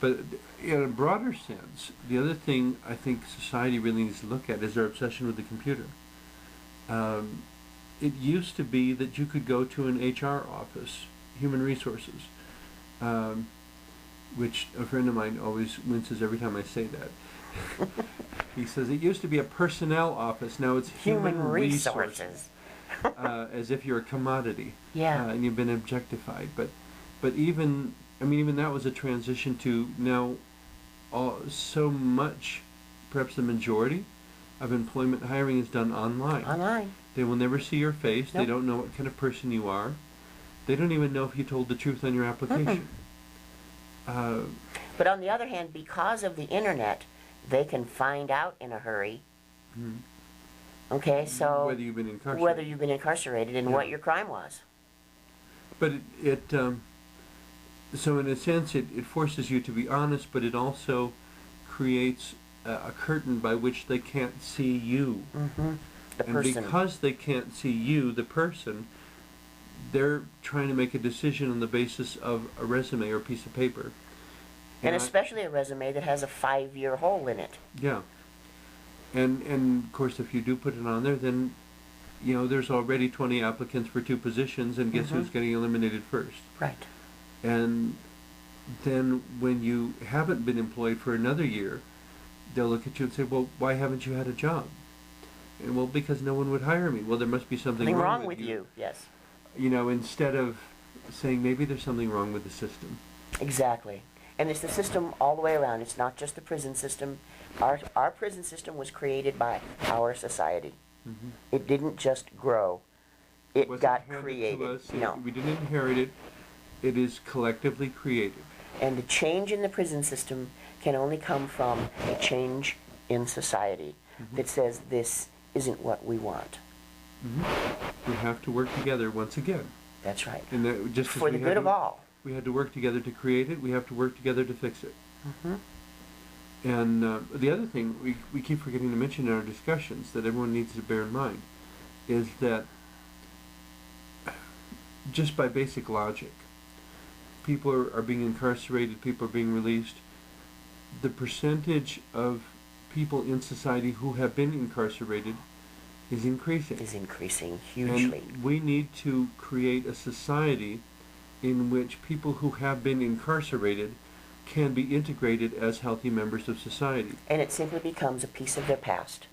But in a broader sense, the other thing I think society really needs to look at is our obsession with the computer. It used to be that you could go to an HR office, human resources, which a friend of mine always winces every time I say that. He says it used to be a personnel office, now it's human resources. As if you're a commodity, and you've been objectified. But even that was a transition to now. So much, perhaps the majority, of employment hiring is done online. Online. They will never see your face. Nope. They don't know what kind of person you are. They don't even know if you told the truth on your application. But on the other hand, because of the internet, they can find out in a hurry. Okay, so whether you've been incarcerated, and what your crime was. But so in a sense, it forces you to be honest, but it also creates a curtain by which they can't see you. The person. And because they can't see you, the person, they're trying to make a decision on the basis of a resume or a piece of paper. And especially a resume that has a 5-year hole in it. Yeah. And of course, if you do put it on there, then there's already 20 applicants for 2 positions, and guess who's getting eliminated first? Right. And then when you haven't been employed for another year, they'll look at you and say, well, why haven't you had a job? And well, because no one would hire me. Well, there must be something wrong with you. Yes. Instead of saying maybe there's something wrong with the system. Exactly. And it's the system all the way around. It's not just the prison system. Our prison system was created by our society. It didn't just grow. It got created. To us. No. We didn't inherit it. It is collectively created. And the change in the prison system can only come from a change in society that says this isn't what we want. We have to work together once again. That's right. And that, just for the good of all. We had to work together to create it. We have to work together to fix it. And the other thing we keep forgetting to mention in our discussions that everyone needs to bear in mind is that just by basic logic, people are being incarcerated, people are being released. The percentage of people in society who have been incarcerated is increasing. Is increasing hugely. And we need to create a society in which people who have been incarcerated can be integrated as healthy members of society. And it simply becomes a piece of their past.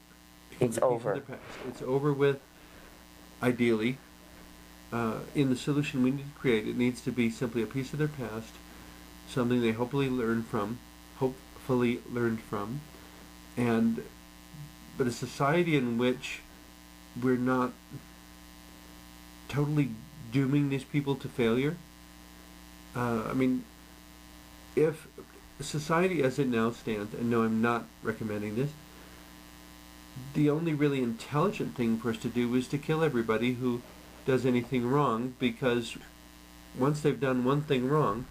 It's over. It's over with, ideally. In the solution we need to create, it needs to be simply a piece of their past, something they hopefully learned from, but a society in which we're not totally dooming these people to failure. If society as it now stands, and no, I'm not recommending this, the only really intelligent thing for us to do is to kill everybody who does anything wrong, because once they've done one thing wrong,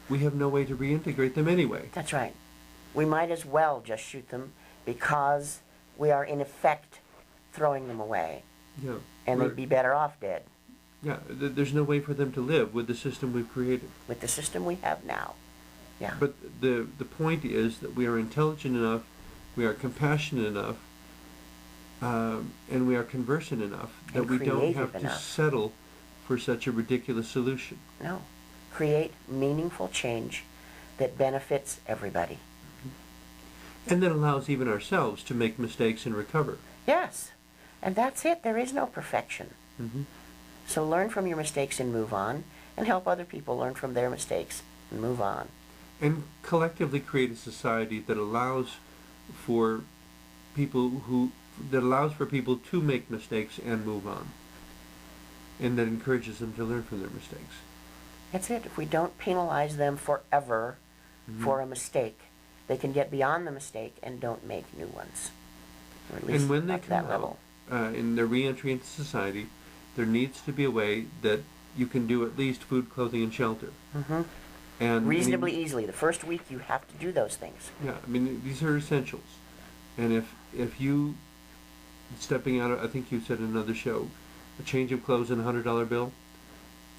we have no way to reintegrate them anyway. That's right. We might as well just shoot them because we are in effect throwing them away. Yeah. And they'd be better off dead. Yeah, there's no way for them to live with the system we've created. With the system we have now. Yeah. But the point is that we are intelligent enough, we are compassionate enough, and we are conversant enough that we don't have to settle for such a ridiculous solution. No. Create meaningful change that benefits everybody. And that allows even ourselves to make mistakes and recover. Yes. And that's it. There is no perfection. So learn from your mistakes and move on, and help other people learn from their mistakes and move on. And collectively create a society that allows for people to make mistakes and move on, and that encourages them to learn from their mistakes. That's it. If we don't penalize them forever for a mistake, they can get beyond the mistake and don't make new ones. Or at least and when they at come that level. In their reentry into society, there needs to be a way that you can do at least food, clothing, and shelter. And reasonably easily. The first week you have to do those things. Yeah, these are essentials. And if you, stepping out, I think you said in another show, a change of clothes and $100 bill,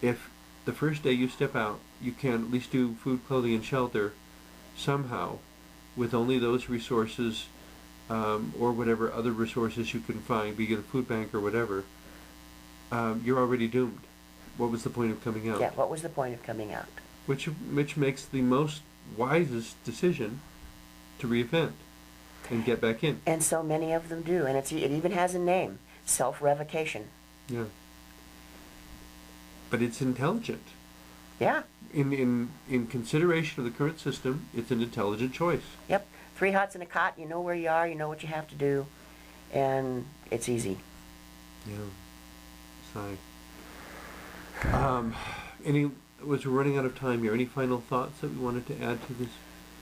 if the first day you step out, you can at least do food, clothing, and shelter, somehow, with only those resources, or whatever other resources you can find, be it a food bank or whatever, you're already doomed. What was the point of coming out? Yeah, what was the point of coming out? Which makes the most wisest decision to reoffend and get back in. And so many of them do, and it even has a name, self-revocation. Yeah. But it's intelligent. Yeah. In consideration of the current system, it's an intelligent choice. Yep. 3 hots in a cot, you know where you are, you know what you have to do, and it's easy. Yeah. Sigh. We're running out of time here. Any final thoughts that we wanted to add to this?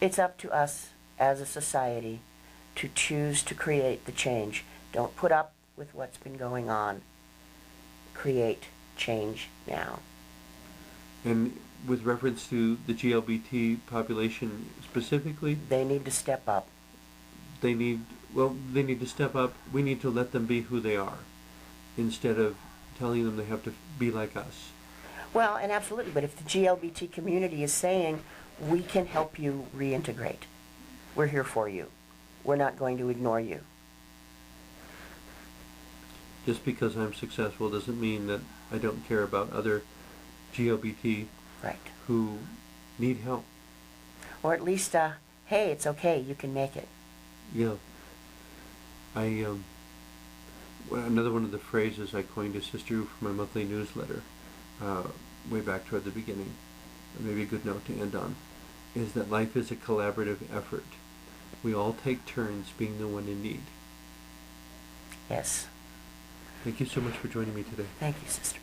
It's up to us as a society to choose to create the change. Don't put up with what's been going on. Create change now. And with reference to the GLBT population specifically? They need to step up. They need to step up. We need to let them be who they are instead of telling them they have to be like us. Well, and absolutely, but if the GLBT community is saying, we can help you reintegrate, we're here for you. We're not going to ignore you. Just because I'm successful doesn't mean that I don't care about other GLBT right. who need help. Or at least, hey, it's okay, you can make it. Yeah. Another one of the phrases I coined to Sister for my monthly newsletter, way back toward the beginning, maybe a good note to end on, is that life is a collaborative effort. We all take turns being the one in need. Yes. Thank you so much for joining me today. Thank you, Sister.